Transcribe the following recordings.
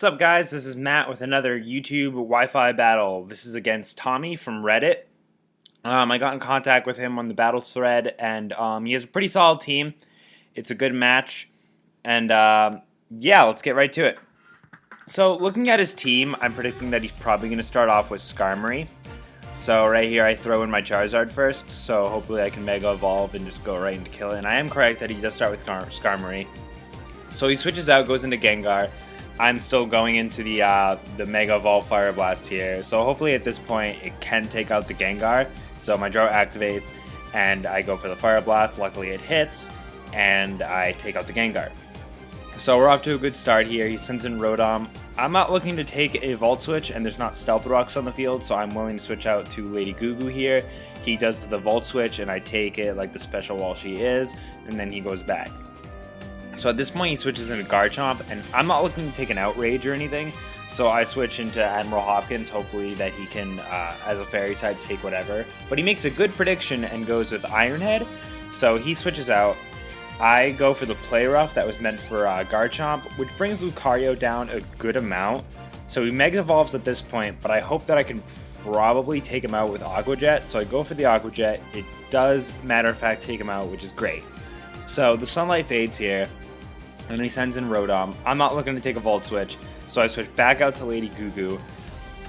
What's up, guys? This is Matt with another YouTube Wi-Fi battle. This is against Tommy from Reddit. I got in contact with him on the battles thread, and he has a pretty solid team. It's a good match, and yeah, let's get right to it. So, looking at his team, I'm predicting that he's probably going to start off with Skarmory. So right here, I throw in my Charizard first, so hopefully I can Mega Evolve and just go right into kill it. And I am correct that he does start with Skarmory. So he switches out, goes into Gengar. I'm still going into the Mega Evolve Fire Blast here, so hopefully at this point it can take out the Gengar. So my draw activates, and I go for the Fire Blast. Luckily it hits, and I take out the Gengar. So we're off to a good start here. He sends in Rotom. I'm not looking to take a Volt Switch, and there's not Stealth Rocks on the field, so I'm willing to switch out to Lady Goo here. He does the Volt Switch, and I take it like the special wall she is, and then he goes back. So at this point, he switches into Garchomp, and I'm not looking to take an Outrage or anything, so I switch into Admiral Hopkins, hopefully that he can, as a Fairy type, take whatever. But he makes a good prediction and goes with Iron Head, so he switches out. I go for the Play Rough that was meant for Garchomp, which brings Lucario down a good amount. So he Mega Evolves at this point, but I hope that I can probably take him out with Aqua Jet. So I go for the Aqua Jet. It does, matter of fact, take him out, which is great. So the Sunlight fades here, and he sends in Rotom. I'm not looking to take a Volt Switch, so I switch back out to Lady Goo.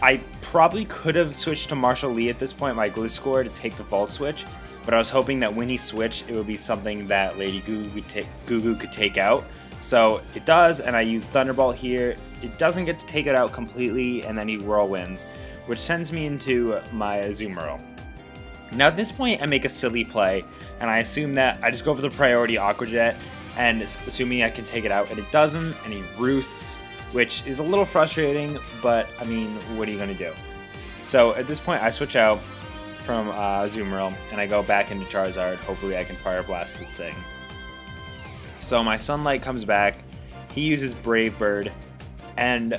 I probably could have switched to Marshall Lee at this point, my Gliscor, to take the Volt Switch. But I was hoping that when he switched, it would be something that Lady Goo could take out. So it does, and I use Thunderbolt here. It doesn't get to take it out completely, and then he Whirlwinds, which sends me into my Azumarill. Now at this point, I make a silly play, and I assume that I just go for the priority Aqua Jet, and assuming I can take it out, and it doesn't, and he Roosts, which is a little frustrating, but I mean, what are you going to do? So at this point, I switch out from Azumarill, and I go back into Charizard. Hopefully I can Fire Blast this thing. So my Sunlight comes back, he uses Brave Bird, and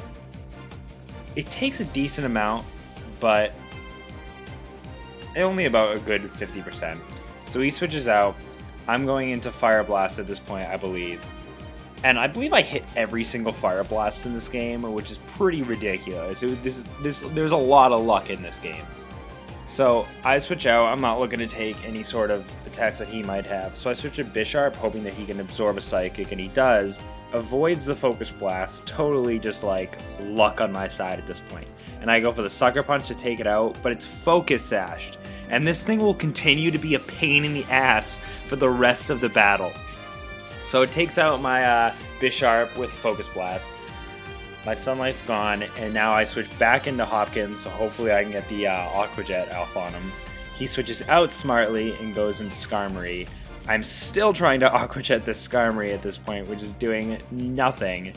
it takes a decent amount, but only about a good 50%. So he switches out. I'm going into Fire Blast at this point, I believe. And I believe I hit every single Fire Blast in this game, which is pretty ridiculous. There's a lot of luck in this game. So I switch out. I'm not looking to take any sort of attacks that he might have. So I switch to Bisharp, hoping that he can absorb a Psychic, and he does. Avoids the Focus Blast. Totally just like luck on my side at this point. And I go for the Sucker Punch to take it out, but it's Focus Sashed. And this thing will continue to be a pain in the ass for the rest of the battle. So it takes out my Bisharp with Focus Blast. My Sunlight's gone, and now I switch back into Hopkins, so hopefully I can get the Aqua Jet Alpha on him. He switches out smartly and goes into Skarmory. I'm still trying to Aqua Jet this Skarmory at this point, which is doing nothing.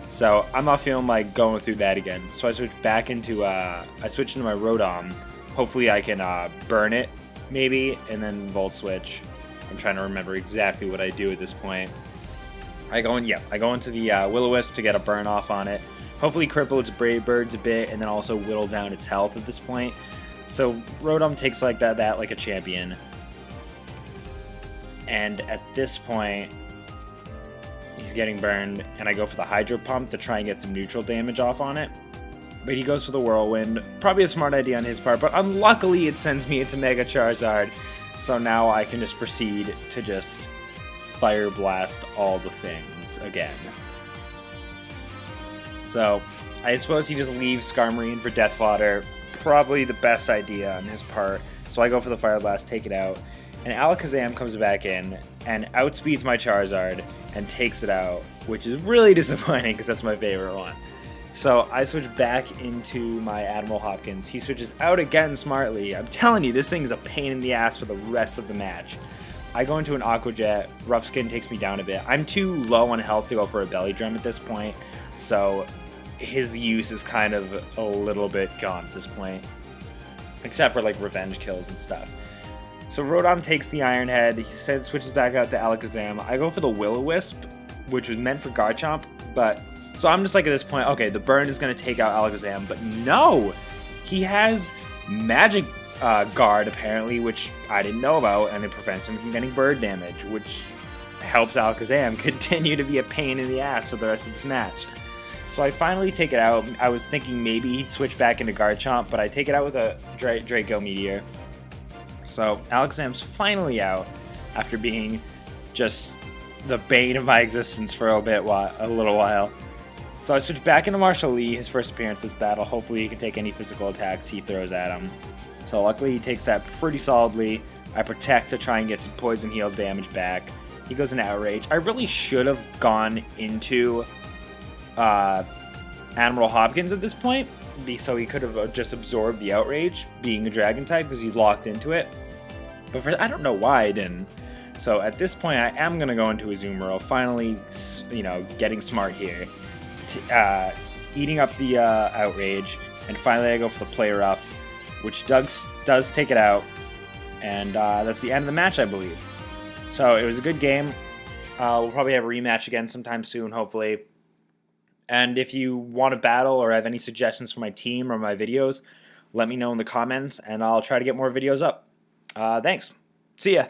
So I'm not feeling like going through that again. So I switch back into, my Rotom. Hopefully I can burn it, maybe, and then Volt Switch. I'm trying to remember exactly what I do at this point. I go into the Will-O-Wisp to get a burn off on it. Hopefully cripple its Brave Birds a bit, and then also whittle down its health at this point. So Rotom takes like that like a champion. And at this point, he's getting burned, and I go for the Hydro Pump to try and get some neutral damage off on it. But he goes for the Whirlwind. Probably a smart idea on his part, but unluckily it sends me into Mega Charizard. So now I can just proceed to just Fire Blast all the things again. So I suppose he just leaves Skarmory in for Death Fodder. Probably the best idea on his part. So I go for the Fire Blast, take it out. And Alakazam comes back in and outspeeds my Charizard and takes it out, which is really disappointing because that's my favorite one. So I switch back into my Admiral Hopkins. He switches out again smartly. I'm telling you, this thing is a pain in the ass for the rest of the match. I go into an Aqua Jet. Rough Skin takes me down a bit. I'm too low on health to go for a Belly Drum at this point, so his use is kind of a little bit gone at this point, except for like revenge kills and stuff. So Rotom takes the Iron Head. He switches back out to Alakazam. I go for the Will-O-Wisp, which was meant for Garchomp, but so I'm just like at this point, okay, the burn is going to take out Alakazam, but no! He has Magic Guard, apparently, which I didn't know about, and it prevents him from getting bird damage, which helps Alakazam continue to be a pain in the ass for the rest of this match. So I finally take it out. I was thinking maybe he'd switch back into Garchomp, but I take it out with a Draco Meteor. So Alakazam's finally out after being just the bane of my existence for a little while. So I switch back into Marshall Lee, his first appearance this battle. Hopefully he can take any physical attacks he throws at him. So luckily he takes that pretty solidly. I protect to try and get some poison heal damage back. He goes into Outrage. I really should have gone into Admiral Hopkins at this point, so he could have just absorbed the Outrage, being a Dragon type, because he's locked into it. But I don't know why I didn't. So at this point, I am going to go into Azumarill, finally, getting smart here. Eating up the Outrage, and finally I go for the Play Rough, which does take it out, and that's the end of the match, I believe. So it was a good game. We'll probably have a rematch again sometime soon, hopefully. And if you want to battle or have any suggestions for my team or my videos, let me know in the comments, and I'll try to get more videos up. Thanks. See ya.